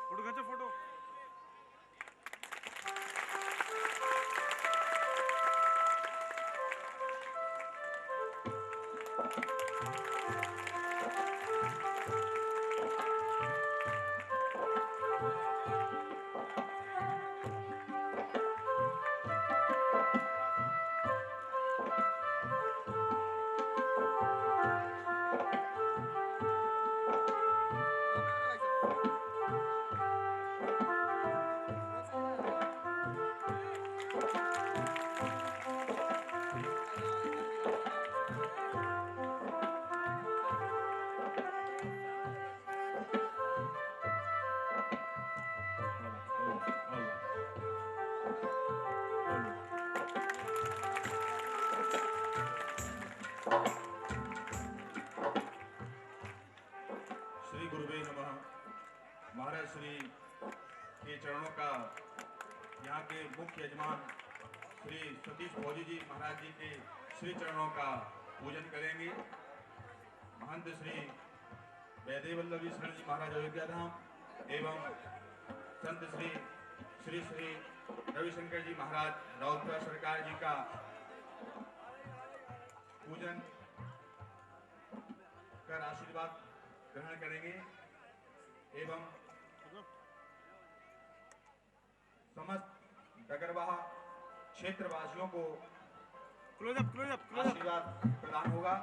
Photo खींचो photo. Shri गुरुवे नमः। महाराज श्री के चरणों का यहाँ के मुख्य यजमान श्री सतीश भौजी जी महाराज जी के श्री चरणों का पूजन करेंगे। महंत श्री वैदेव वल्लभी शरण जी महाराज अयोध्या धाम एवं संत श्री श्री श्री रविशंकर जी महाराज राउतपुरा सरकार जी का पूजन कर आशीर्वाद ग्रहण करेंगे एवं समस्त डगरवाह क्षेत्रवासियों को क्लोजअप आशीर्वाद प्रदान होगा।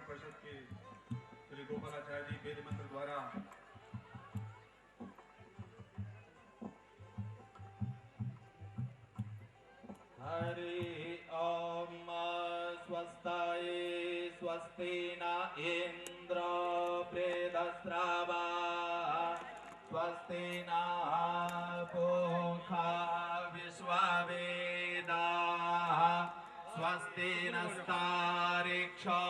परिषद के श्री गोपालाचार्य जी वेद मंत्र द्वारा हरि ओम स्वस्ताय स्वस्ति न इंद्र प्रेदस्रावा स्वस्ति न पूषा विश्ववेदा स्वस्ति नस्तारिक्षो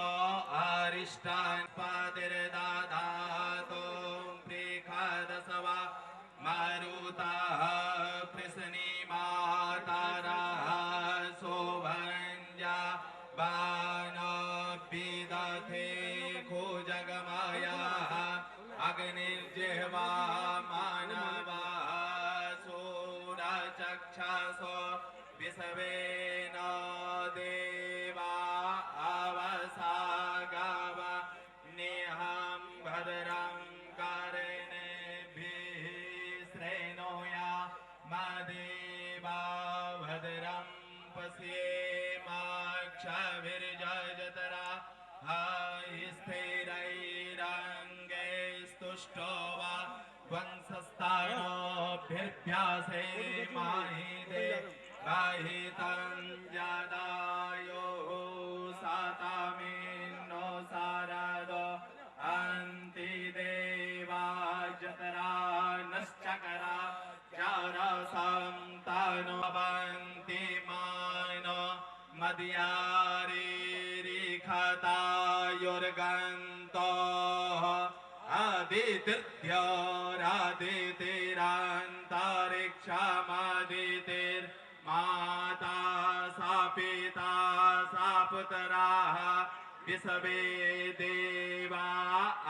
अरिष्टान् पतिर्दधातु बृहदसवा मरुतः पृश्निमातरः सोभञ्जा बानो विदधे खुजगमयः अग्निर्जिह्वा मानवः सूरचक्षसो विश्वेन देवा अवसागव नेहं भद्रं कर्णेभिः श्रेणुया मदेवा भद्रं पश्येमाक्षभिर्जयजतरा स्थिरैरङ्गैस्तुष्टो वा वंशस्तानोभिर्भ्यासे माहिते गाहितं जदायो सातामिन्नो सारदो अन्तिदेवा जतरा नश्चकरा चारसन्तानो वन्ति मानो मद्यारिरिखतायुर्गन्तो आदितिर्द्योरादितिरान्तरिक्षमादितिर्माता सा पिता सा पुत्राः विश्वे देवा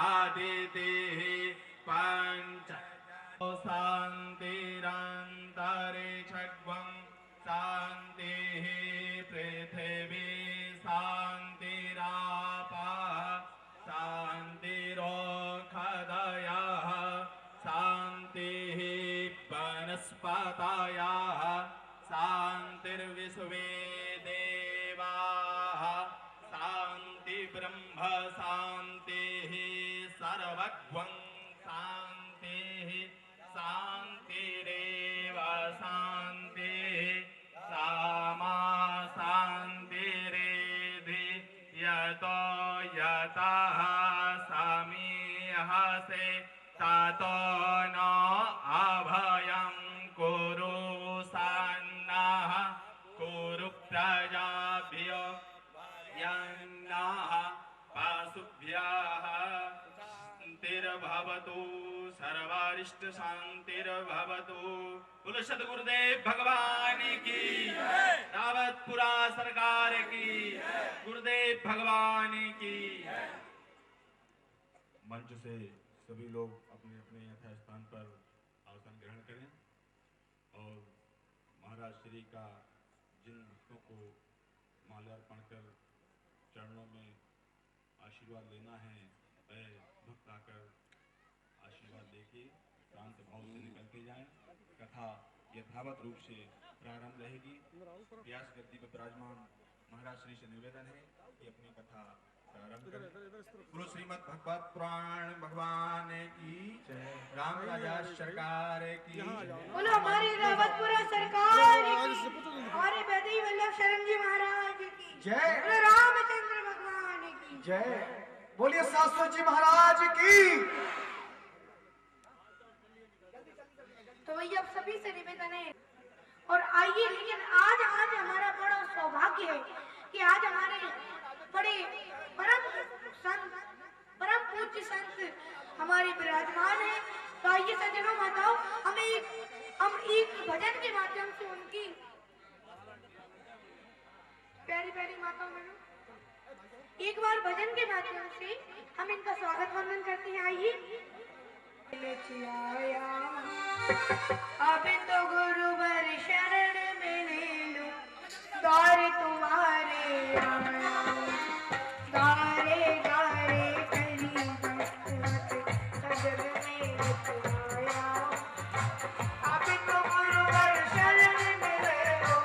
आदितिः पञ्च शान्तिरन्तरिक्षं शान्तिः पृथिवी शान्तिरापः शान्तिरोषधयः शान्तिः वनस्पतयः शान्तिर्विश्वे देवाः शान्तिर्ब्रह्म शान्तिः सर्वज्ञं शान्तिः शान्तिरेव शान्तिः सामा शान्तिरेधि यतो यतः समीहसे ततो न अभयं कुरु सन्नः कुरु प्रजाभ्यो यन्नः पशुभ्यः शान्तिर्भवतु सर्वारिष्ट शांतिर्भवतु। बोलो सद्गुरुदेव भगवान की, रावतपुरा सरकार की, गुरुदेव भगवान की। मंच से सभी लोग अपने अपने यथास्थान पर आसन ग्रहण करें और महाराज श्री का जिन भक्तों को माल्यार्पण कर चरणों में आशीर्वाद लेना है, वह भक्त आकर आशीर्वाद लेके शांत भाव से निकल के जाएं। कथा यथावत रूप से प्रारंभ रहेगी। व्यास गद्दी पर विराजमान महाराज श्री से निवेदन है कि अपनी कथा प्रारंभ करें। बोलो श्रीमद् भगवत पुराण भगवान की जय, राम राजा सरकार की जय। बोलो हमारी रावतपुरा सरकार की, हमारे वैदेही वल्लभ शरण जी महाराज की जय। बोलो रामचंद्र भगवान की जय। बोलिए शास्त्री जी महाराज की। तो भैया अब सभी से निवेदन है और आइए, लेकिन आज हमारा बड़ा सौभाग्य है कि आज हमारे बड़े परम संत, परम पूज्य संत हमारे विराजमान है। तो आइए सज्जनों माताओं, हम एक भजन के माध्यम से उनकी प्यारी प्यारी माताओं बहनों, एक बार भजन के माध्यम से हम इनका स्वागत वंदन करते हैं। आइए। अब तो गुरुवर शरण में ले लो, द्वार तुम्हारे आया, गारे गारे करी भक्त सजग में रचाया। अब तो गुरुवर शरण में ले लो,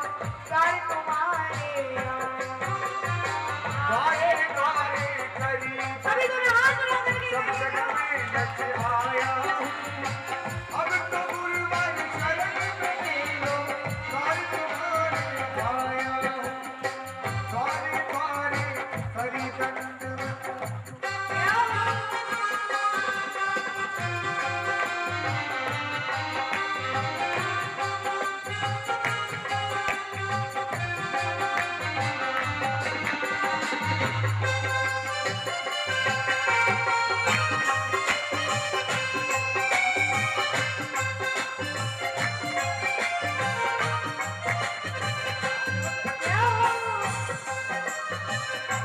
द्वार तुम्हारे आया, गारे गारे करी सभी दोनों हाथ उठा करके सब जगह में रच आया। अब तो गुरुवर शरण में ले लो, द्वार तुम्हारे आया। गारे गारे करी दंडवत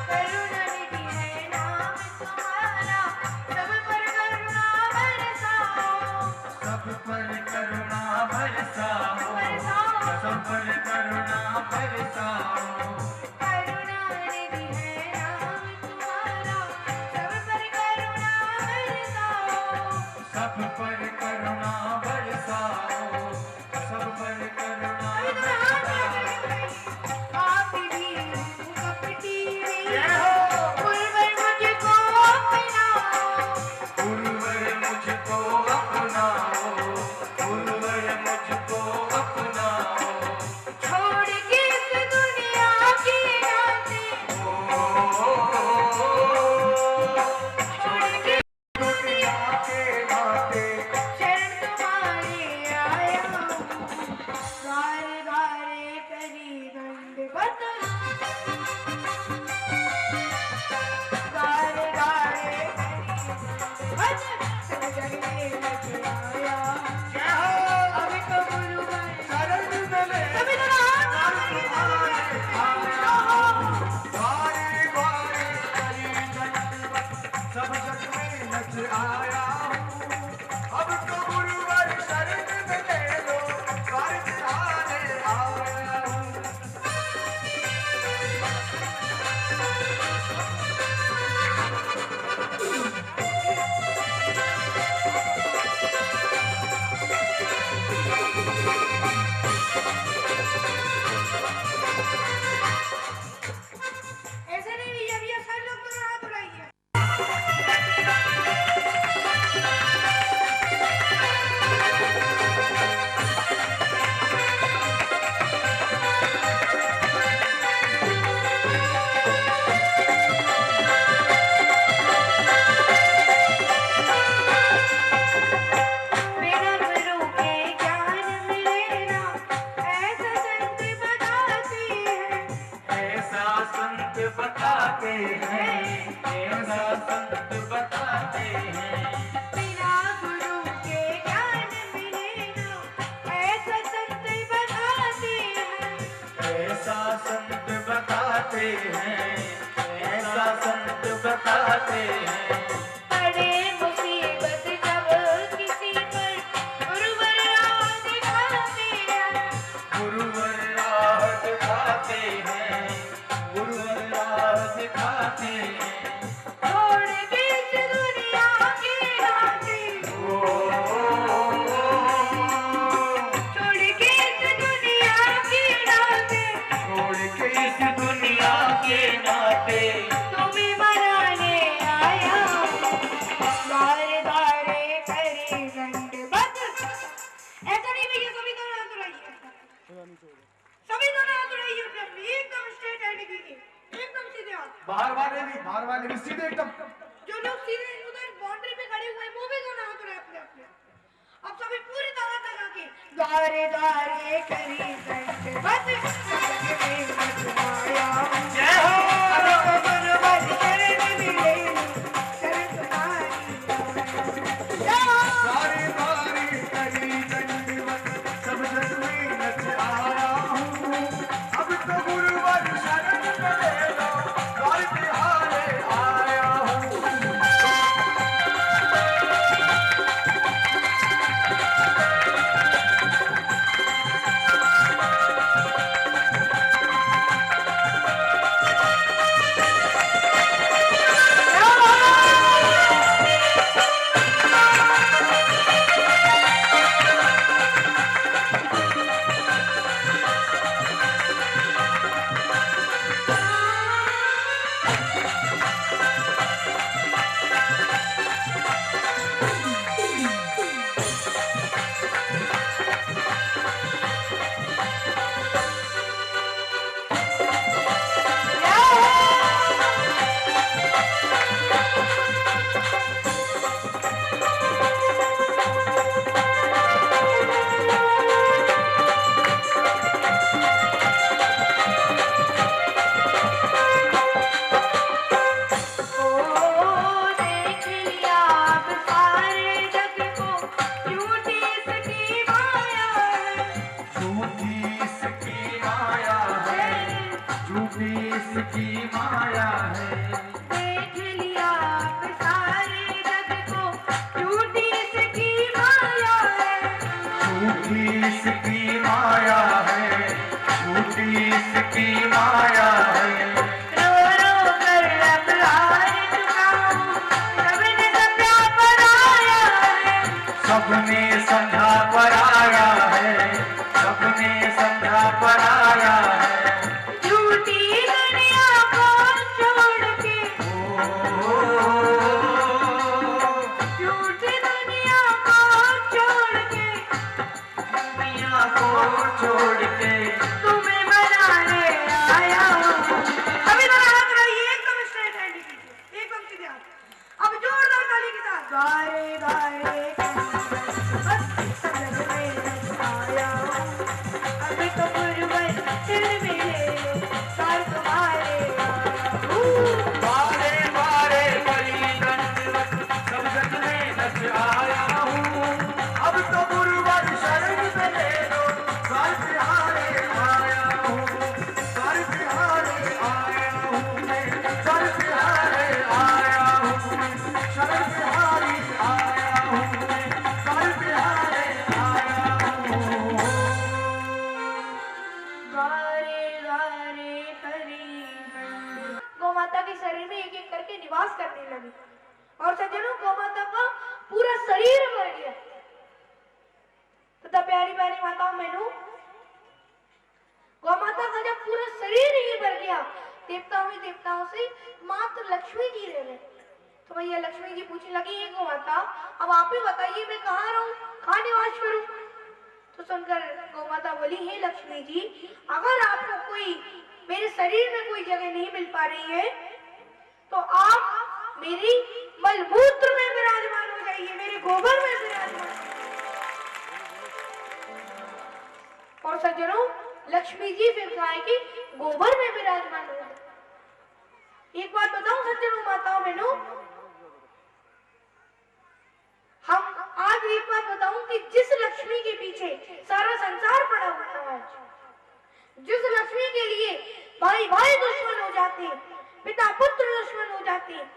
करुणानिधि है नाम तुम्हारा, सब पर करुणा बरसाओ, सब पर करुणा बरसाओ, बरसाओ। सब पर करुणा बरसाओ। करुणानिधि है नाम तुम्हारा, सब पर करुणा बरसाओ, सब पर करुणा बरसाओ, सब पर करुणा अभी तो हाथ उठा करके बताइए। आप भी कपटी गुरुवर मुझको अपनाओ, गुरुवर मुझको अपनाओ, गुरुवर मुझको अपनाओ। छोड़ के इस दुनिया की रातें, छोड़ के दुनिया के नाते शरण तुम्हारे आया हूँ, गारे गारे करी दंडवत, गारे गारे करी दंडवत, सब जग में रच आया। अभी तो गुरुवर शरण में ले सभी दोनों हाथ उठा करके गारे गारे करी दंडवत, सब जग में नच आया हूँ। अब तो गुरुवर शरण में ले लो, द्वार तुम्हारे आया हूँ। ऐसे नहीं भैया, भैया सब लोग दोनों हाथ उठाइए। जाने भी सीधे एकदम। जो लोग सीधे उधर बाउंड्री पे खड़े हुए हैं वो भी दोनों हाथ उठाए अपने अपने। अब सभी पूरी ताकत लगा के द्वारे द्वारे करी दंडवत सबके में माया जय हो। अब तो गुरुवर शरण मिले शरण तुम्हारी द्वारे द्वारे करी दंडवत सब जग में नच आया हूँ। अब तो गुरुवर शरण मिले द्वार तिहारे आया हूँ। इसकी माया है देख लिया अब सारे जग को झूठी इसकी माया है झूठी इसकी माया है झूठी इसकी माया है रो रो कर अपराध चुकाऊं सबने समझा पराया है सबने समझा पराया है सबने समझा पराया है झूठी दुनिया को छोड़ के झूठी दुनिया को छोड़ के दुनिया को छोड़ के तुम्हें मनाने आया हूँ। अभी जरा हाथ रहिए एकदम स्ट्रेट हैंड कीजिए एकदम सीधे हाथ। अब जोरदार ताली के साथ गारे गारे बस समझ में आया हूँ। अभी तो गुरुवर दिल मिले सर तुम्हारे आया हूँ। बारे बारे करी दंडवत सब जग में नच आया हूँ। अब तो गुरुवर शरण में ले लो सर तिहारे आया हूँ सर तिहारे आया हूँ मैं सर तिहारे आया हूँ मैं शरण तिहारी आया हूँ मैं सर तिहारे आया हूँ। गारे गारे हरी गौ माता के शरीर में एक एक करके निवास करने लगी और सज्जनों गौ माता का पूरा शरीर भर गया तथा प्यारी प्यारी माताओं मैनू गौ माता का जब पूरा शरीर ही भर गया देवताओं से मात्र लक्ष्मी जी रह गए। तो भैया लक्ष्मी जी पूछने लगी ये गौ माता अब आप ही बताइए मैं कहाँ रहूं कहाँ निवास करूं। तो सुनकर गौ माता बोली हे लक्ष्मी जी अगर आपको कोई मेरे शरीर में कोई जगह नहीं मिल पा रही है तो आप मेरी मलमूत्र में विराजमान हो जाइए मेरे गोबर में विराजमान। और सज्जनों लक्ष्मी जी फिर कहा कि गोबर में विराजमान हो गए। एक बात बताऊं सज्जनों माताओं बहनों हम आज एक बात बताऊं कि जिस लक्ष्मी के पीछे सारा संसार पड़ा हुआ है जिस लक्ष्मी के लिए भाई भाई दुश्मन हो जाते हैं पिता पुत्र दुश्मन हो जाते हैं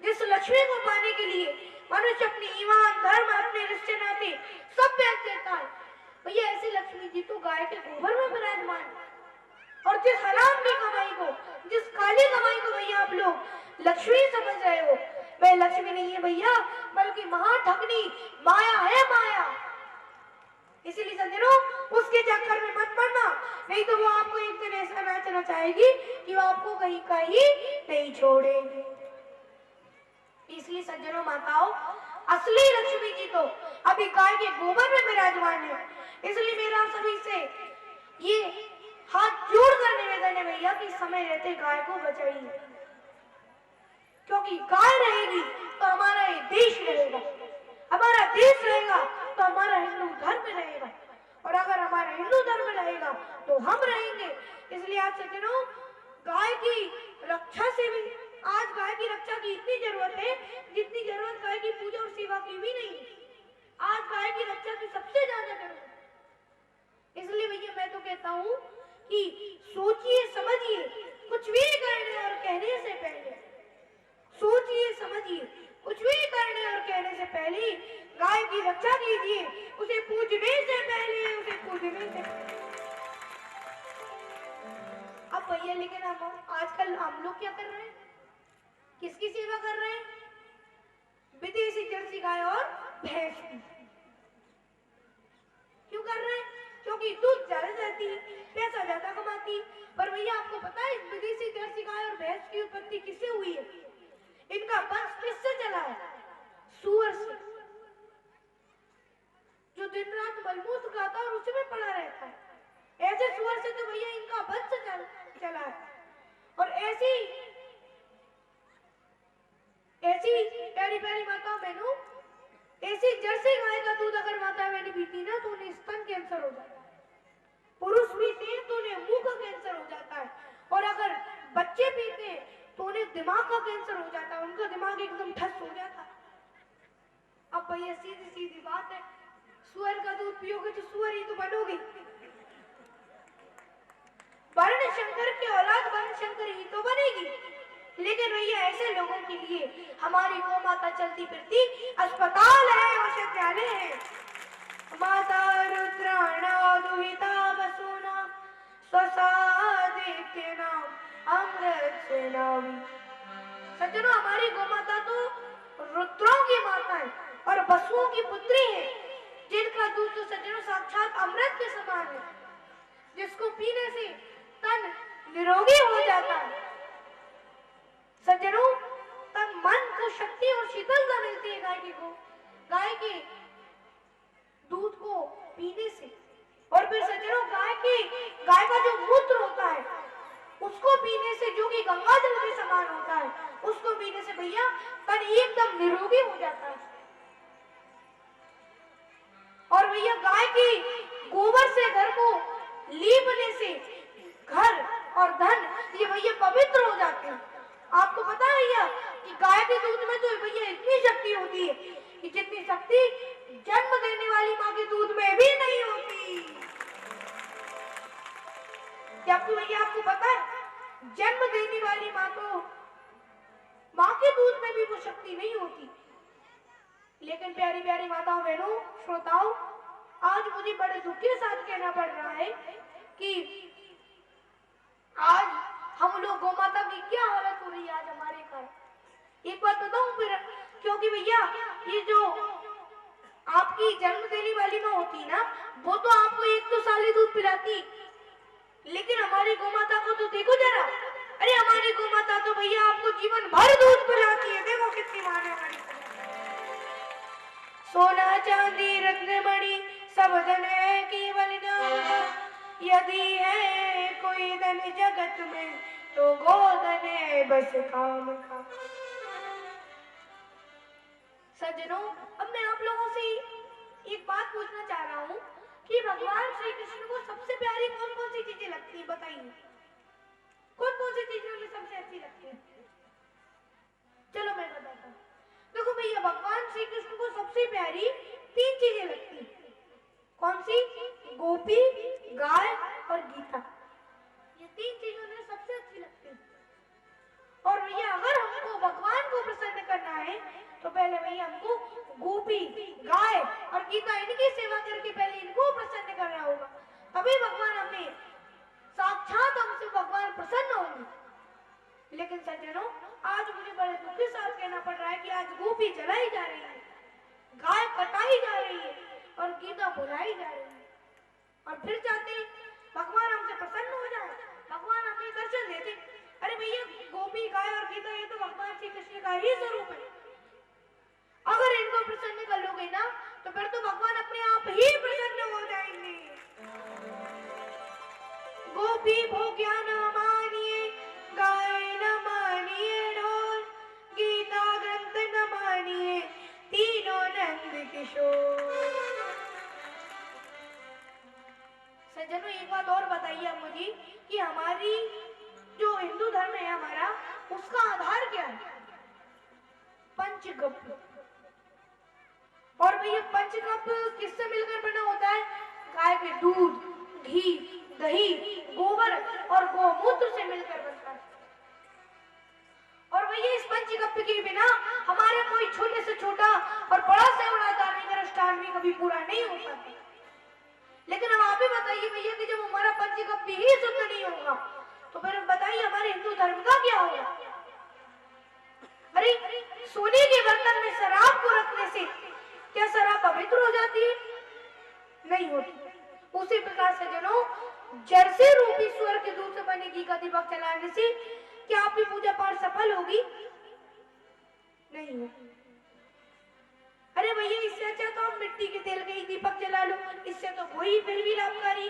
जिस लक्ष्मी को पाने के लिए मनुष्य अपनी ईमान धर्म अपने रिश्ते नाते सब त्याग देता है भैया ऐसी लक्ष्मी जी तो गाय के गोबर में विराजमान और जिस हराम की कमाई को जिस काली कमाई को भैया आप लोग लक्ष्मी समझ रहे हो वह लक्ष्मी नहीं है भैया बल्कि महाठगनी माया है माया। इसीलिए सज्जनों उसके चक्कर में मत पड़ना नहीं तो वो आपको एक दिन ऐसा नाचना चाहेगी कि वो आपको कहीं कहीं नहीं छोड़ेगी। इसलिए सज्जनों माताओं असली लक्ष्मी जी तो अभी गाय के गोबर में विराजमान है। इसलिए मेरा सभी से ये हाथ जोड़ कर निवेदन है भैया कि समय रहते गाय को बचाइए क्योंकि गाय रहेगी तो हमारा ये देश रहेगा, हमारा देश रहेगा तो हमारा हिंदू धर्म रहेगा, और अगर हमारा हिंदू धर्म रहेगा तो हम रहेंगे। इसलिए आप सज्जनों, गाय की रक्षा से भी, आज गाय की रक्षा की इतनी जरूरत है जितनी जरूरत गाय की पूजा और सेवा की भी नहीं। आज गाय की रक्षा की सबसे ज्यादा जरूरत है। इसलिए भैया मैं तो कहता हूँ कि सोचिए समझिए, कुछ भी करने और कहने से पहले सोचिए समझिए, कुछ भी करने और कहने से पहले गाय की रक्षा कीजिए, उसे पूजने से पहले, उसे पूजने से पहले। अब भैया लेकिन हम आजकल हम लोग क्या कर रहे हैं, किसकी सेवा कर रहे हैं? विदेशी जर्सी गाय और भैंस की। क्यों कर रहे हैं? क्योंकि दूध ज्यादा देती है, पैसा ज्यादा कमाती। पर भैया आपको पता है विदेशी जर्सी गाय और भैंस की उत्पत्ति किससे हुई है? इनका वंश किससे चला है? सूअर से, जो दिन रात मलमूत्र खाता और उसी में पड़ा रहता है। ऐसे सूअर से तो भैया इनका वंश चला है। और ऐसी प्यारी प्यारी माताओं बहनों, ऐसी जर्सी गाय का दूध अगर माता बहनी पीती ना तो उन्हें स्तन कैंसर हो जाता है। पुरुष पीते हैं तो उन्हें मुंह का कैंसर हो जाता है, और अगर बच्चे पीते हैं तो उन्हें दिमाग का कैंसर हो जाता है, उनका दिमाग एकदम ठस हो जाता है। अब भैया सीधी सीधी बात है, सुअर का दूध पियोगे तो सुअर ही तो बनोगे। वर्ण शंकर की औलाद वर्ण शंकर ही तो बनेगी। लेकिन भैया ऐसे लोगों के लिए हमारी गौ माता चलती फिरती अस्पताल है, औषधालय है। माता रुद्राणा दुहिता वसुना स्वसादित्य नाम अमृत से नामी। सज्जनों, हमारी गौ माता तो रुद्रों की माता है और वसुओं की पुत्री है, जिनका दूध तो सज्जनों साक्षात अमृत के समान है, जिसको पीने से तन निरोगी हो जाता है। सज्जनों, तन मन को शक्ति और शीतलता मिलती है गाय के दूध को पीने से। और फिर सज्जनों, गाय का जो मूत्र होता है उसको पीने से, जो कि गंगा जल के समान होता है, उसको पीने से भैया तन एकदम निरोगी हो जाता है। और भैया गाय की गोबर से घर को लीपने से घर और धन ये भैया पवित्र हो जाते हैं। आपको पता है भैया कि गाय के दूध में तो भैया इतनी शक्ति होती है कि जितनी शक्ति जन्म देने वाली माँ के दूध में भी नहीं होती। क्या भैया आपको पता है, जन्म देने वाली माँ के दूध में भी वो शक्ति नहीं होती। लेकिन प्यारी प्यारी माताओं बहनों श्रोताओं, आज मुझे बड़े दुख के साथ कहना पड़ रहा है कि आज हम लोग गौ माता की क्या हालत हो रही है आज हमारे घर। एक बात बताऊं फिर, क्योंकि भैया ये जो आपकी जन्म देने वाली माँ होती है ना, वो तो आपको एक तो साली दूध पिलाती, लेकिन हमारी गौ माता को तो देखो जरा। अरे हमारी गौ माता तो भैया आपको जीवन भर दूध पिलाती है। देखो कितनी माँ है हमारी। सोना चांदी रत्न मणि सब धन है केवल नाम, यदि है कोई धन जगत में तो गोधन है बस काम का। सज्जनों, अब मैं आप लोगों से एक बात पूछना चाह रहा हूँ कि भगवान श्री कृष्ण को सबसे प्यारी कौन कौन सी चीजें लगती है? बताइए, कौन कौन सी चीजें उन्हें सबसे अच्छी लगती है? चलो मैं बताता हूँ। देखो भैया, भगवान श्री कृष्ण को सबसे प्यारी 3 चीजें लगती है। कौन सी? गोपी, गाय और गीता। ये 3 चीजें उन्हें सबसे अच्छी लगती है। और भैया अगर हमको भगवान को प्रसन्न करना है तो पहले भैया हमको गोपी, गाय और गीता इनकी सेवा करके पहले इनको प्रसन्न करना होगा, तभी भगवान हमें साक्षात हमसे भगवान प्रसन्न होंगे। लेकिन सज्जनों, आज मुझे बड़े दुख के साथ कहना पड़ रहा है कि आज गोपी जलाई जा रही है, गाय कटाई जा रही है और गीता भुलाई जा रही है। और फिर चाहते हैं भगवान हमसे प्रसन्न हो जाए, भगवान हमें दर्शन देते। अरे भैया, गोपी, गाय और गीता ये तो भगवान श्री कृष्ण का ही स्वरूप है। अगर इनको प्रसन्न कर लोगे ना तो फिर तो भगवान अपने आप ही प्रसन्न हो जाएंगे। गोपी भोग्या न मानिए, गाय न मानिए ढोल, किशोर। सज्जनों एक बात और बताइए आप मुझे कि हमारी जो हिंदू धर्म है हमारा, उसका आधार क्या है? पंचगव्य। और भैया पंचगव्य किससे मिलकर बना होता है? गाय के दूध, घी, दही, गोबर और गोमूत्र से मिलकर बनता है। और भैया इस पंचगव्य के बिना हमारे कोई छोटे से छोटा और बड़ा से बड़ा धार्मिक अनुष्ठान भी कभी पूरा नहीं हो पाता। लेकिन अब आप ही बताइए भैया कि जब हमारा पंचगव्य ही शुद्ध नहीं होगा तो फिर बताइए हमारे हिंदू धर्म का क्या होगा? अरे सोने के बर्तन में शराब को रखने से क्या शराब पवित्र हो जाती है? नहीं होती। उसी प्रकार से जनों जर्सी रूपी स्वर के दूध से बने घी का दीपक जलाने से क्या आपकी पूजा पाठ सफल होगी? नहीं होगी। अरे भैया इससे अच्छा तो हम मिट्टी के तेल के ही दीपक जला लो, इससे तो वही फिर भी लाभकारी।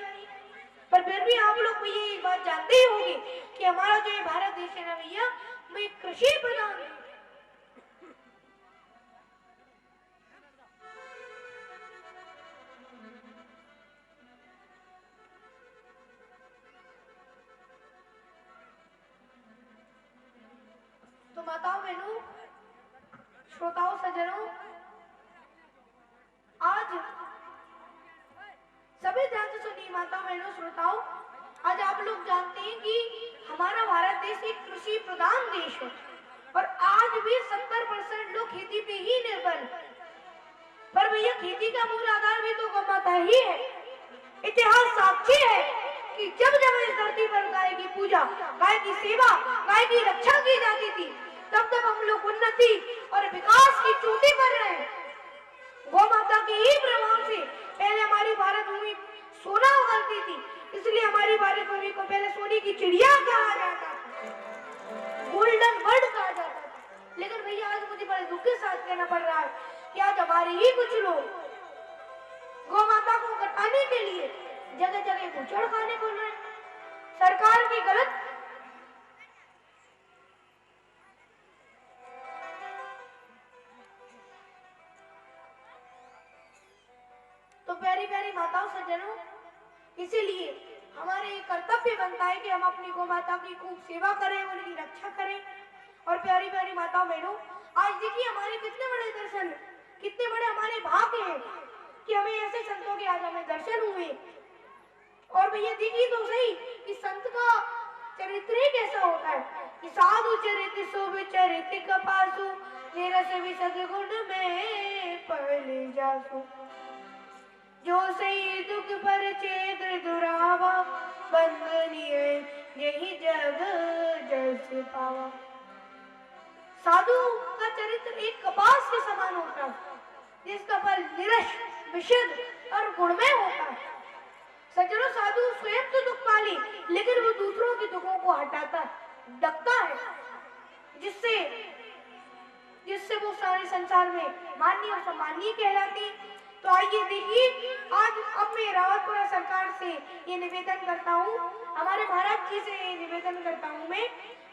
पर फिर भी आप लोग भैया ये बात जानते ही होंगे कि हमारा जो ये भारत देश है ना भैया, वो एक कृषि प्रधान है। तो माताओं बहनों, श्रोताओं सज्जनों, आज सभी ध्यान से सुनिए माताओं बहनों श्रोताओं, आज आप लोग जानते हैं कि हमारा भारत देश एक कृषि प्रधान देश है और आज भी 70% लोग खेती पे ही निर्भर हैं। पर भैया खेती का मूल आधार भी तो गौ-माता ही है। इतिहास साक्षी है कि जब जब इस धरती पर गाय की पूजा, गाय की सेवा, गाय की रक्षा की जाती थी, तब तब हम लोग उन्नति और विकास की चोटी पर रहे। गौ माता के ही प्रभाव से पहले हमारी भारत भूमि सोना उगलती थी, इसलिए हमारी भारत भूमि को पहले सोने की चिड़िया कहा जाता था, गोल्डन बर्ड कहा जाता था। लेकिन भैया आज मुझे बड़े दुख के साथ कहना पड़ रहा है कि आज हमारे ही कुछ लोग गौ माता को कटाने के लिए जगह जगह भूचड़ खाने बोल रहे हैं। सरकार की गलत तो प्यारी प्यारी माताओं सज्जनों, इसीलिए हमारे ये कर्तव्य बनता है कि हम अपनी गौ माता की खूब सेवा करें, उनकी रक्षा करें। और प्यारी प्यारी माताओं बहनों, आज देखिए हमारे कितने बड़े दर्शन, कितने बड़े हमारे भाग्य हैं कि हमें ऐसे संतों के आज हमें दर्शन हुए। और भैया देखिए तो सही कि संत का चरित्र ही कैसा होता है कि साधु चरित्र सो विचरित कपासु निरस विशद गुण में पहले जासु, जो सही दुख पर चेत्र दुरावा बंदनीय यही जग जस पावा। साधु का चरित्र एक कपास के समान होता है जिसका फल निरस विशद और गुणमय होता है। सज्जनों साधु स्वयं तो दुख पाले लेकिन वो दूसरों के दुखों को हटाता है, ढकता है, जिससे वो सारे संसार में माननीय और सम्माननीय कहलाती है। तो आइए देखिए, आज अब मैं रावतपुरा सरकार से ये निवेदन करता हूँ, हमारे महाराज जी से ये निवेदन करता हूँ मैं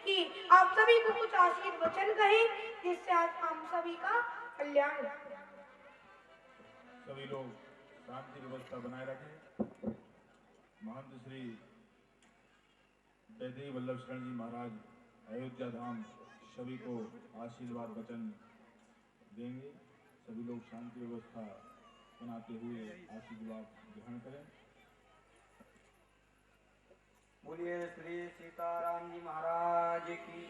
कि आप सभी को कुछ आशीर्वाद वचन कहें जिससे आज हम सभी का कल्याण हो। सभी लोग शांति व्यवस्था बनाए रखें। महंत श्री वैदेही वल्लभ शरण जी महाराज अयोध्या धाम सभी को आशीर्वाद वचन देंगे। सभी लोग शांति व्यवस्था बनाते हुए आशीर्वाद ग्रहण करें। बोलिए श्री सीताराम जी महाराज की,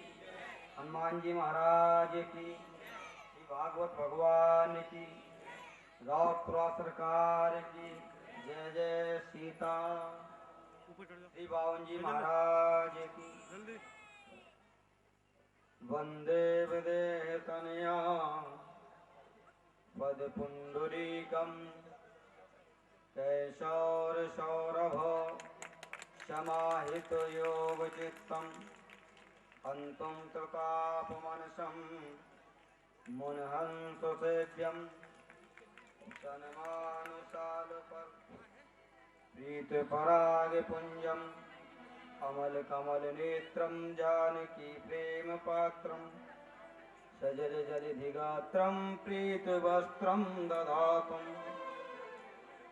हनुमान जी महाराज की, श्री भागवत भगवान की, रावतपुरा सरकार की जय जय सीता। श्री बावन जी महाराज की। वंदे विदेहतनया पद पुंडरीकम कैशोर सौरभ समाहित योग चित्तम हंतुम कृतापमनसम मुनहंस सेव्यम सन्मानुसाल पर प्रीत पराग पुंजम अमल कमल नेत्रम जानकी प्रेम पात्रम सजलजनिधिगात्रं प्रीतवस्त्रं ददातुम्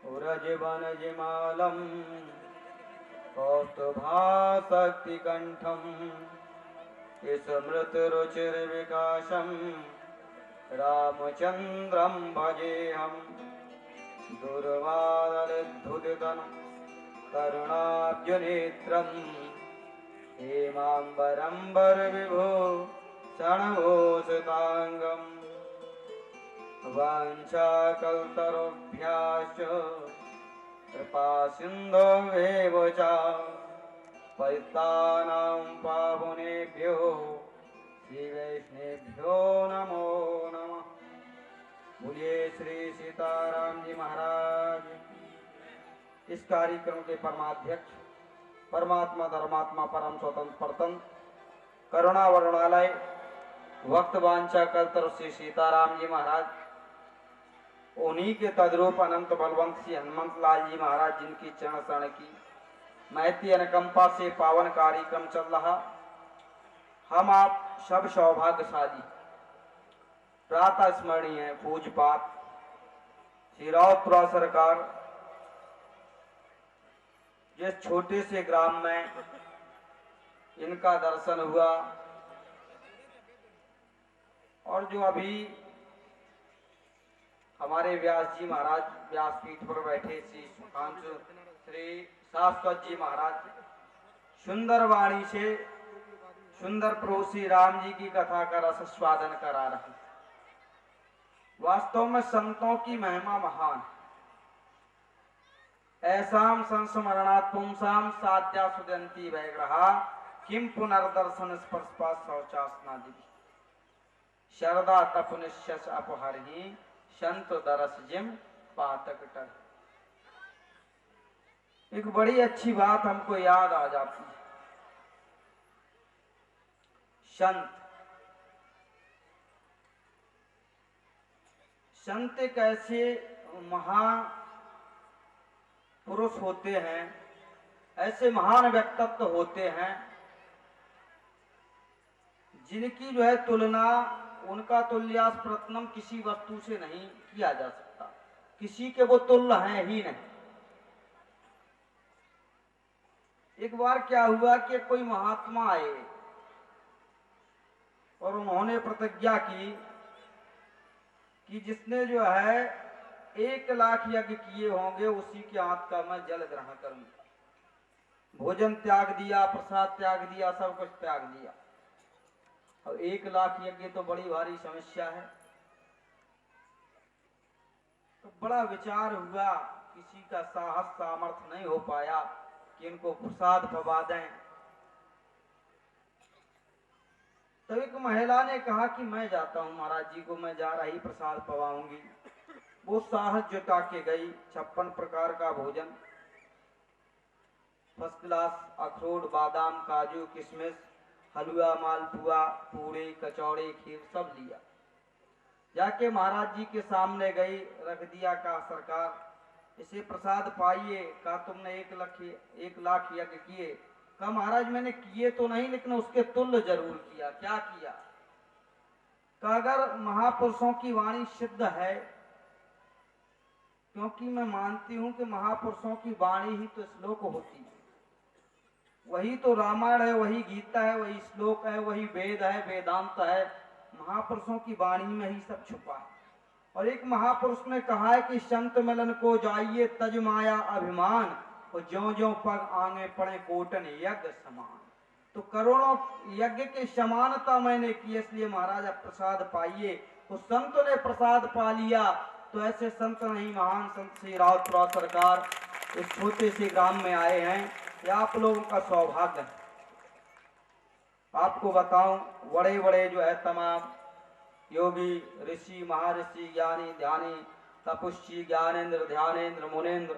उरजवनजिमालं कौस्तुभासक्तिकण्ठम् स्मृतिरुचिर्विकासं रामचन्द्रं भजेऽहम् दुर्वादलद्धुदितं करुणाब्जनेत्रं हेमाम्बरम्बरविभो क्षणभूषिताङ्गम् वाञ्छाकल्तरुभ्याश्च कृपासिन्धुभ्येव च पतितानां पावनेभ्यो श्रीवैष्णवेभ्यो नमो नमः। बोलिए श्री सीताराम जी महाराज। इस कार्यक्रम के परमाध्यक्ष परमात्मा धर्मात्मा परम स्वतंत्र परतंत्र करुणा वर्णालय वक्त वांछा कल्तर श्री सीताराम जी महाराज, उन्हीं के तद्रूप अनंत बलवंत श्री हनुमंत लाल जी महाराज जिनकी चरण शरण की महती अनुकंपा से पावन कार्यक्रम चल रहा। हम आप सब सौभाग्यशाली प्रातः स्मरणीय पूजपात श्री रावतपुरा सरकार जिस छोटे से ग्राम में इनका दर्शन हुआ और जो अभी हमारे व्यास जी महाराज व्यासपीठ पर बैठे श्री सुखांशु श्री शाश्वत जी महाराज सुंदर वाणी से सुंदर प्रभु श्री राम जी की कथा का रस स्वादन करा रहे। वास्तव में संतों की महिमा महान। ऐसाम संस्मरणात् पुंसाम साध्या सुदंती वैग्रहा किम पुनर्दर्शन स्पर्शपात शौचासनादि शरदा तपनिश्यस अपहरहि संत दरस जिम पातक टर। एक बड़ी अच्छी बात हमको याद आ जाती है। संत एक ऐसे महापुरुष होते हैं, ऐसे महान व्यक्तित्व होते हैं जिनकी जो है तुलना, उनका तुल्यास प्रत्नम किसी वस्तु से नहीं किया जा सकता। किसी के वो तुल्य हैं ही नहीं। एक बार क्या हुआ कि कोई महात्मा आए और उन्होंने प्रतिज्ञा की कि जिसने जो है 1 लाख यज्ञ किए होंगे उसी के हाथ का मैं जल ग्रहण करूंगा। भोजन त्याग दिया, प्रसाद त्याग दिया, सब कुछ त्याग दिया। और 1 लाख यज्ञ तो बड़ी भारी समस्या है। तो बड़ा विचार हुआ, किसी का साहस सामर्थ्य नहीं हो पाया कि इनको प्रसाद पवा दें। तो एक महिला ने कहा कि मैं जाता हूं महाराज जी को, मैं जा रही प्रसाद पवाऊंगी। वो साहस जुटा के गई। 56 प्रकार का भोजन, फर्स्ट क्लास अखरोट, बादाम, काजू, किशमिश, हलवा, मालपुआ, पूड़ी, कचौड़ी, खीर सब लिया। जाके महाराज जी के सामने गई, रख दिया। कहा सरकार इसे प्रसाद पाइए। कहा तुमने 1 लाख यज्ञ किए। कहा महाराज मैंने किए तो नहीं, लेकिन उसके तुल्य जरूर किया। क्या किया? कहा अगर महापुरुषों की वाणी सिद्ध है, क्योंकि मैं मानती हूं कि महापुरुषों की वाणी ही तो श्लोक होती है। वही तो रामायण है, वही गीता है, वही श्लोक है, वही वेद है, वेदांत है। महापुरुषों की वाणी में ही सब छुपा है। और एक महापुरुष ने कहा है कि संत मिलन को जाइए तज माया अभिमान, और ज्यों ज्यों पग आगे पड़े कोटन यज्ञ समान। तो करोड़ों यज्ञ की समानता मैंने की, इसलिए महाराज आप प्रसाद पाइए। उस संत ने प्रसाद पा लिया। तो ऐसे संत नहीं, महान संत श्री रावतपुरा सरकार इस छोटे से ग्राम में आए हैं। ये आप लोगों का सौभाग्य है। आपको बताऊं, बड़े बड़े जो है तमाम योगी, ऋषि, महर्षि, ज्ञानी, ध्यानी, तपस्वी, ज्ञानेन्द्र, ध्यानेन्द्र, मुनेन्द्र,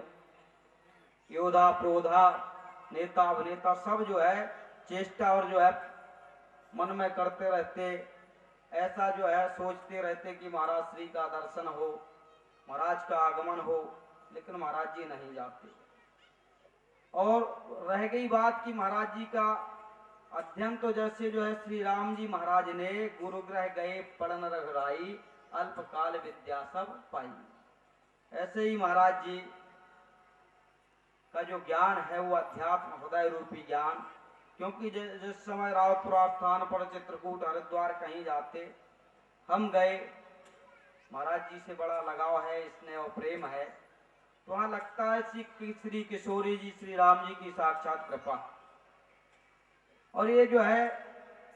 योधा, प्रोधा, नेता, अभिनेता सब जो है चेष्टा और जो है मन में करते रहते, ऐसा जो है सोचते रहते कि महाराज श्री का दर्शन हो, महाराज का आगमन हो, लेकिन महाराज जी नहीं जाते। और रह गई बात कि महाराज जी का अध्ययन तो जैसे जो है श्री राम जी महाराज ने गुरु ग्रह गए पढ़न रघुराई, अल्पकाल विद्या सब पाई। ऐसे ही महाराज जी का जो ज्ञान है वो अध्यात्म हृदय रूपी ज्ञान, क्योंकि जिस समय रावतपुरा स्थान पर चित्रकूट हरिद्वार कहीं जाते, हम गए, महाराज जी से बड़ा लगाव है, स्नेह और प्रेम है, तो वहां लगता है श्री किशोरी जी श्री राम जी की साक्षात कृपा। और ये जो है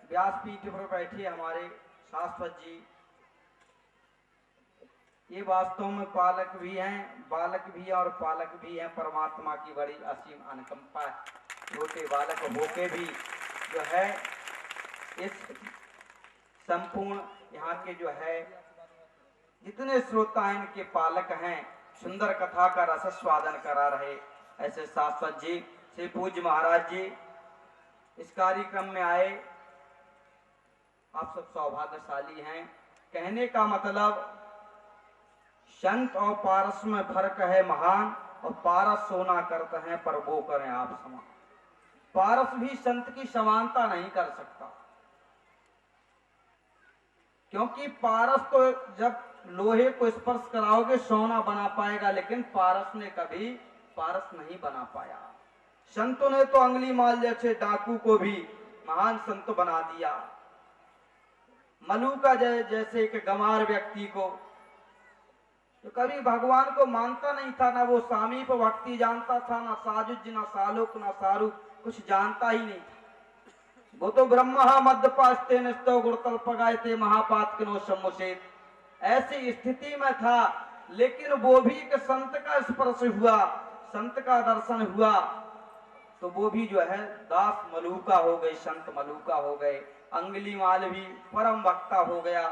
व्यासपीठ पर बैठे हमारे शाश्वत जी, ये वास्तव में पालक भी हैं, बालक भी हैं और पालक भी हैं। परमात्मा की बड़ी असीम अनुकंपा है, छोटे बालक होके भी जो है इस संपूर्ण यहाँ के जो है जितने श्रोता हैं इनके पालक हैं, सुंदर कथा का रसस्वादन करा रहे। ऐसे शाश्वत जी श्री पूज्य महाराज जी इस कार्यक्रम में आए, आप सब सौभाग्यशाली हैं। कहने का मतलब संत और पारस में फर्क है महान, और पारस सोना करते हैं पर वो करें आप समान। पारस भी संत की समानता नहीं कर सकता, क्योंकि पारस तो जब लोहे को स्पर्श कराओगे सोना बना पाएगा, लेकिन पारस ने कभी पारस नहीं बना पाया। संतों ने तो अंगुली माल जैसे डाकू को भी महान संत बना दिया। मलूका जैसे एक गंवार व्यक्ति को तो कभी भगवान को मानता नहीं था, ना वो सामीप भक्ति जानता था, ना साजुज, ना सालुक, ना सारू, कुछ जानता ही नहीं था। वो तो ब्रह्मा मध्यपास्ते निस्तो गुरुतल पगायते महापात किनो सम्मुसेत, ऐसी स्थिति में था। लेकिन वो भी एक संत का स्पर्श हुआ, संत का दर्शन हुआ, तो वो भी जो है दास मलूका हो गए, संत मलूका हो गए। अंगुली माल भी परम वक्ता हो गया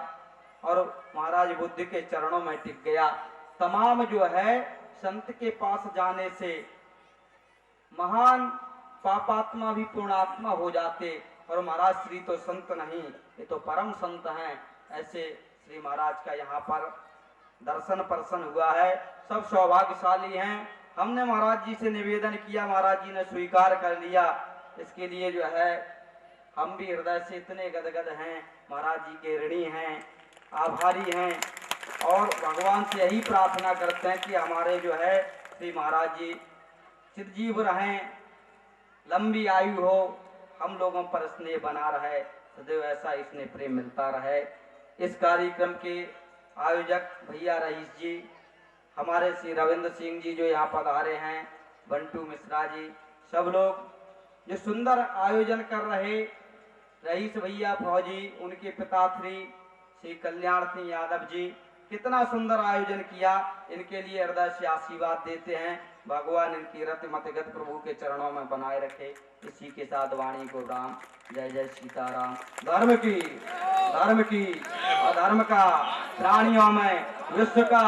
और महाराज बुद्ध के चरणों में टिक गया। तमाम जो है संत के पास जाने से महान पापात्मा भी पूर्णात्मा हो जाते, और महाराज श्री तो संत नहीं, ये तो परम संत हैं। ऐसे श्री महाराज का यहाँ पर दर्शन प्रसन्न हुआ है, सब सौभाग्यशाली हैं। हमने महाराज जी से निवेदन किया, महाराज जी ने स्वीकार कर लिया। इसके लिए जो है हम भी हृदय से इतने गदगद हैं, महाराज जी के ऋणी हैं, आभारी हैं, और भगवान से यही प्रार्थना करते हैं कि हमारे जो है श्री महाराज जी चिरजीव रहें, लंबी आयु हो, हम लोगों पर स्नेह बना रहे, सदैव ऐसा स्नेह प्रेम मिलता रहे। इस कार्यक्रम के आयोजक भैया रईस जी, हमारे श्री रविंद्र सिंह जी जो यहाँ पधारे हैं, बंटू मिश्रा जी, सब लोग जो सुंदर आयोजन कर रहे, रईस भैया फौजी, उनके पिता श्री कल्याण सिंह यादव जी, कितना सुंदर आयोजन किया। इनके लिए हृदय से आशीर्वाद देते हैं, भगवान इनकी रति मतगत प्रभु के चरणों में बनाए रखे। इसी के साथ वाणी को राम, जय जय सीताराम। धर्म की अधर्म का, प्राणियों में विश्व का,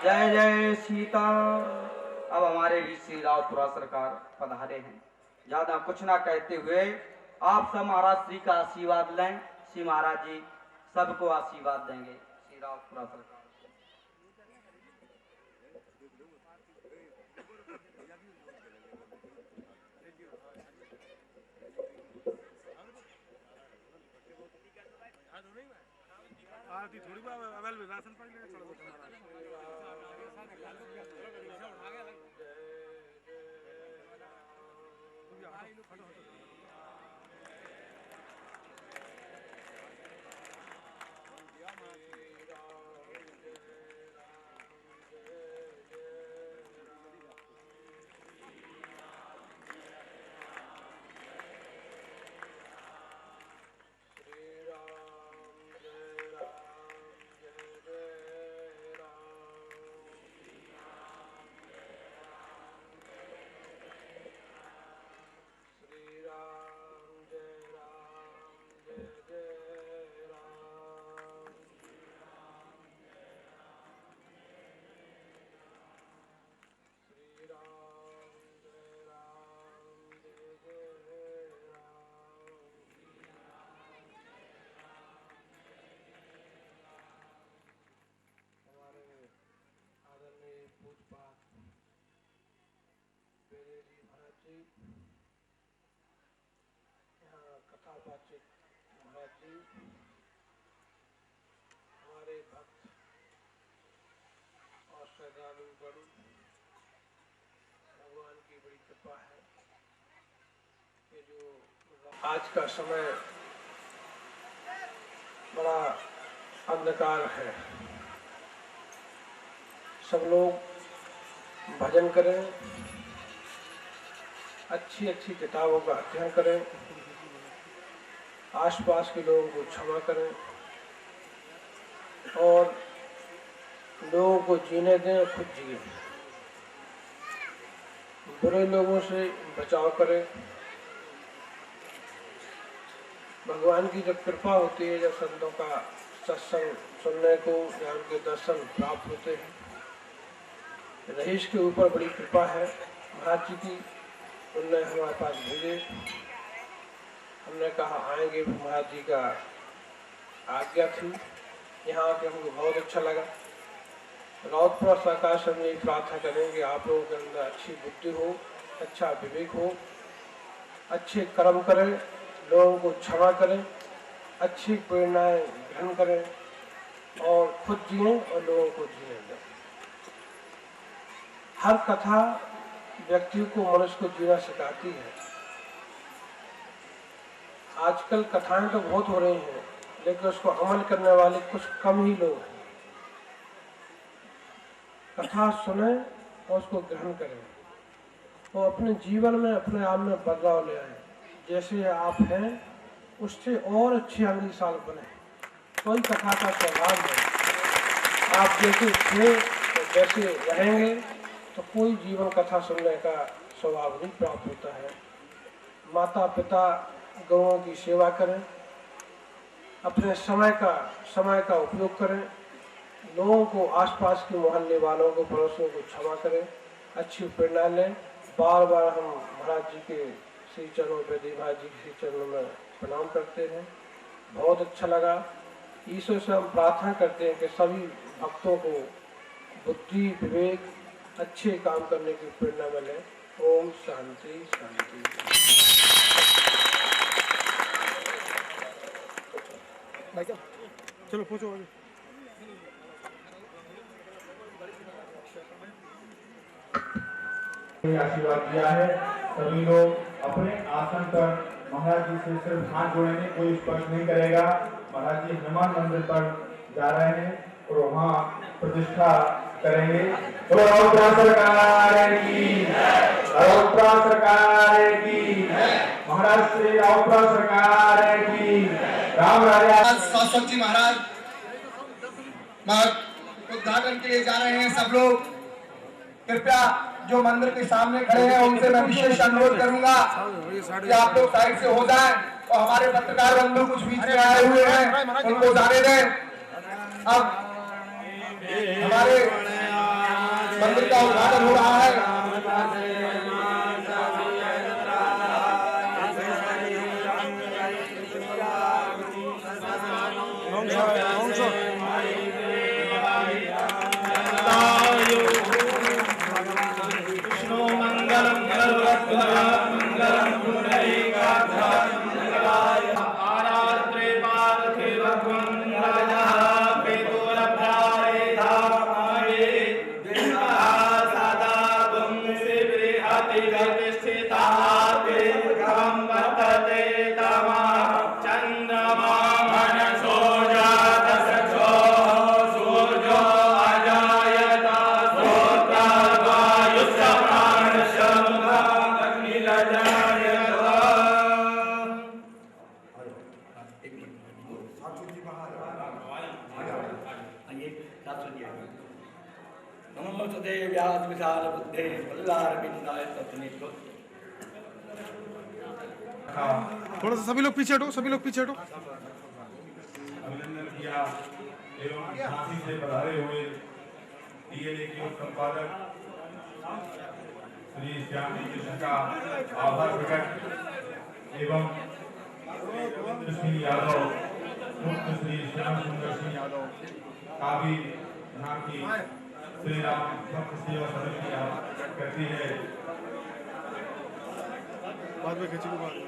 जय जय सीता। अब हमारे भी श्री रावतपुरा सरकार पधारे हैं, ज्यादा कुछ ना कहते हुए आप सब महाराज श्री का आशीर्वाद लें। श्री महाराज जी सबको आशीर्वाद देंगे। श्री रावतपुरा सरकार। आती थोड़ी बहुत अवेल राशन पानी लेके चलो कथा शांति। हमारे भक्त और श्रद्धालु पर भगवान की बड़ी कृपा है कि जो आज का समय बड़ा अंधकार है। सब लोग भजन करें, अच्छी अच्छी किताबों का अध्ययन करें, आसपास के लोगों को क्षमा करें और लोगों को जीने दें और खुद जिए। बुरे लोगों से बचाव करें। भगवान की जब कृपा होती है, जब संतों का सत्संग सुनने को या उनके दर्शन प्राप्त होते हैं, रहीश के ऊपर बड़ी कृपा है महाराज जी की। उनने हमारे पास भेजे, हमने कहा आएंगे, महाराज जी का आज्ञा थी। यहाँ आके हमको बहुत अच्छा लगा। राउतपुरा सरकार से हम यही प्रार्थना करेंगे आप लोगों के अंदर अच्छी बुद्धि हो, अच्छा विवेक हो, अच्छे कर्म करें, लोगों को क्षमा करें, अच्छी प्रेरणाएं ग्रहण करें और खुद जिएं और लोगों को जीने दें। हर कथा व्यक्ति को, मनुष्य को जीना सिखाती है। आजकल कथाएं तो बहुत हो रही हैं, लेकिन उसको अमल करने वाले कुछ कम ही लोग हैं। कथा सुने और उसको ग्रहण करें और अपने जीवन में अपने आप में बदलाव ले आए। जैसे आप हैं उससे और अच्छे अगले साल बने। कोई कथा का स्वभाव नहीं, आप जैसे थे तो जैसे रहेंगे तो कोई जीवन कथा सुनने का स्वभाव नहीं प्राप्त होता है। माता पिता गौओं की सेवा करें, अपने समय का उपयोग करें, लोगों को, आसपास के मोहल्ले वालों को, पड़ोसियों को क्षमा करें, अच्छी प्रेरणा लें। बार बार हम महाराज जी के श्री चरणों पे, महाराज जी के श्री चरणों में प्रणाम करते हैं। बहुत अच्छा लगा। ईश्वर से हम प्रार्थना करते हैं कि सभी भक्तों को बुद्धि, विवेक, अच्छे काम करने की प्रेरणा मिले। ओम शांति शांति। चलो पूछो आगे। आशीर्वाद दिया है। सभी लोग अपने आसन पर महाराज जी से सिर्फ हाथ जोड़ेंगे, कोई स्पर्श नहीं करेगा। महाराज जी हनुमान मंदिर पर जा रहे हैं और वहाँ प्रतिष्ठा करेंगे। तो राउतपुरा सरकार की, राउतपुरा सरकार की, महाराज श्री राउतपुरा सरकार की। राम राजा शासक जी महाराज उद्घाटन के लिए जा रहे हैं। सब लोग कृपया जो मंदिर के सामने खड़े हैं उनसे मैं विशेष अनुरोध करूंगा कि आप लोग साइड से हो जाएं और हमारे पत्रकार बंधु कुछ बीच में आए हुए हैं उनको जाने दें। अब हमारे मंदिर का उद्घाटन हो रहा है। थोड़ा सा सभी लोग पीछे हटो, सभी लोग पीछे हटो। अभिनंदन किया एवं झांसी से पधारे हुए डीएलए के संपादक श्री श्याम जी कृष्ण का आभार प्रकट एवं रविंद्र सिंह यादव, पुत्र श्री श्याम सुंदर सिंह यादव का भी यहाँ की श्री राम भक्त सेवा समिति करती है। बाद में खींचेंगे बाद में।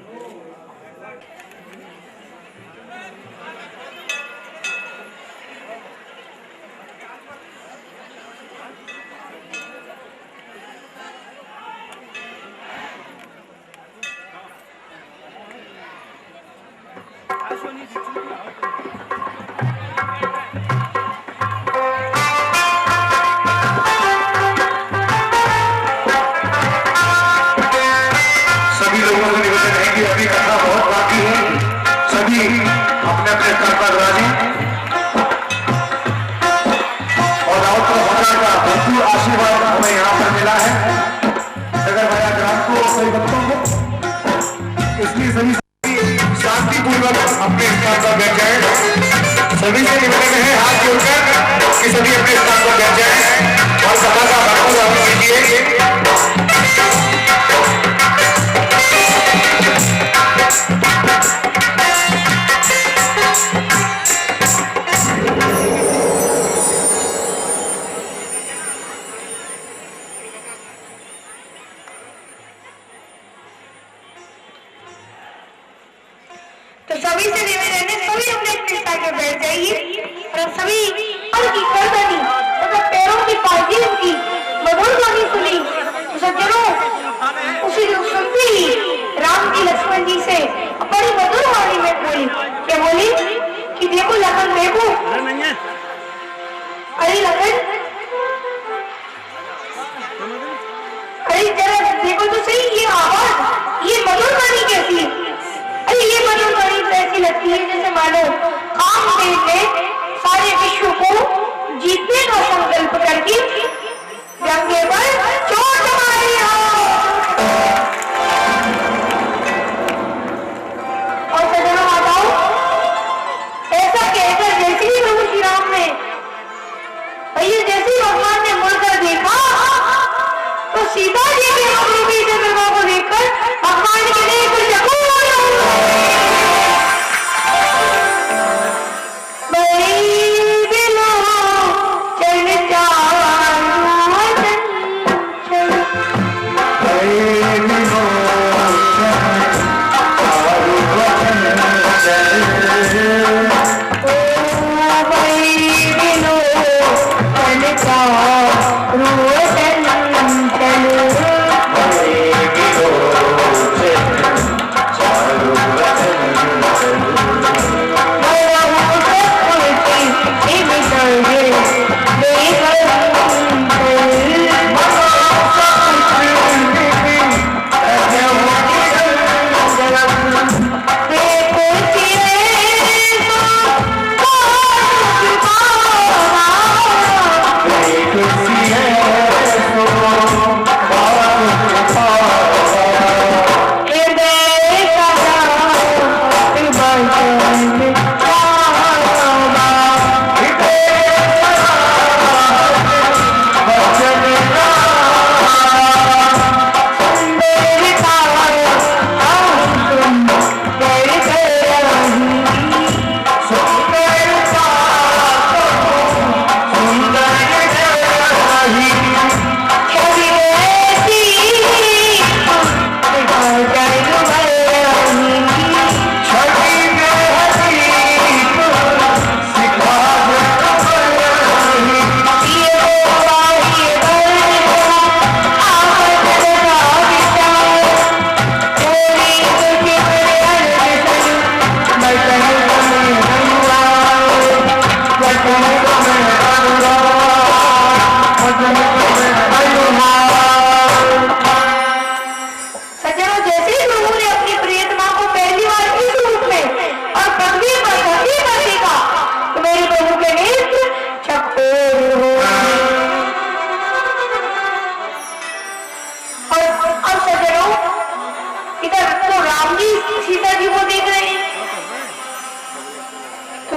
सभी लोगों से निवेदन है कि अभी कथा बहुत बाकी है, सभी अपने अपने स्तर पर राजी और राउत भगवान का भरपूर आशीर्वाद हमें यहाँ पर मिला है नगर भाया ग्राम को और सभी भक्तों को, इसलिए सभी शांतिपूर्वक अपने स्थान पर बैठ जाए। सभी से निवेदन है हाथ जोड़कर कि सभी अपने स्थान पर बैठ जाए और सभा का भरपूर आनंद लीजिए। तो सभी से निवेदन है, सभी अपने अपने स्थान पर बैठ जाइए और सभी पर की गर्दनी मतलब पैरों की पाजी की मधुर ध्वनि सुनी तो सज्जनों उसी सुनते ही राम जी लक्ष्मण जी से बड़ी मधुर वाणी में बोली, क्या बोली कि देखो लखन देखो, अरे लखन अरे जरा देखो तो सही ये आवाज, ये मधुर वाणी कैसी है? अरे ये मधुर वाणी तो ऐसी लगती है जैसे मानो कामदेव ने सारे विश्व को जीतने का संकल्प करके गंगे पर चोट मारी हो। और सज्जनों माताओं, ऐसा कहकर जैसे ही प्रभु श्री राम ने भैया जैसे ही भगवान ने मुड़कर देखा तो सीता जी के अपनी चंद्रमा को देखकर भगवान के लिए कुछ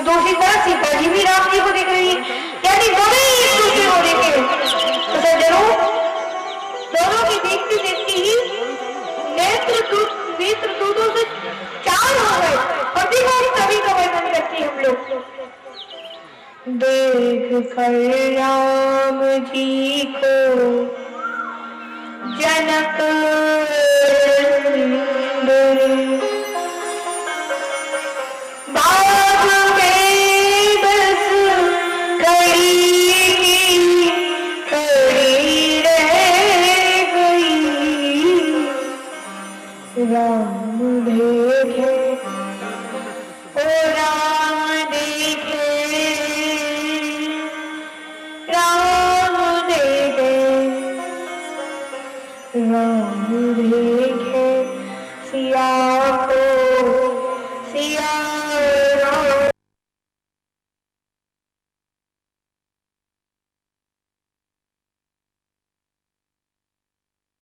दूसरी तरफ सीता जी भी राम जी को देख रही है, यानी दोनों ही एक दूसरे को देखे। तो सज्जनों, दोनों की देखती देखती ही नेत्र दूधों से चार हो गए। और देखो सभी का वर्णन करते हम लोग। देख कर राम जी को जनक बाबा माता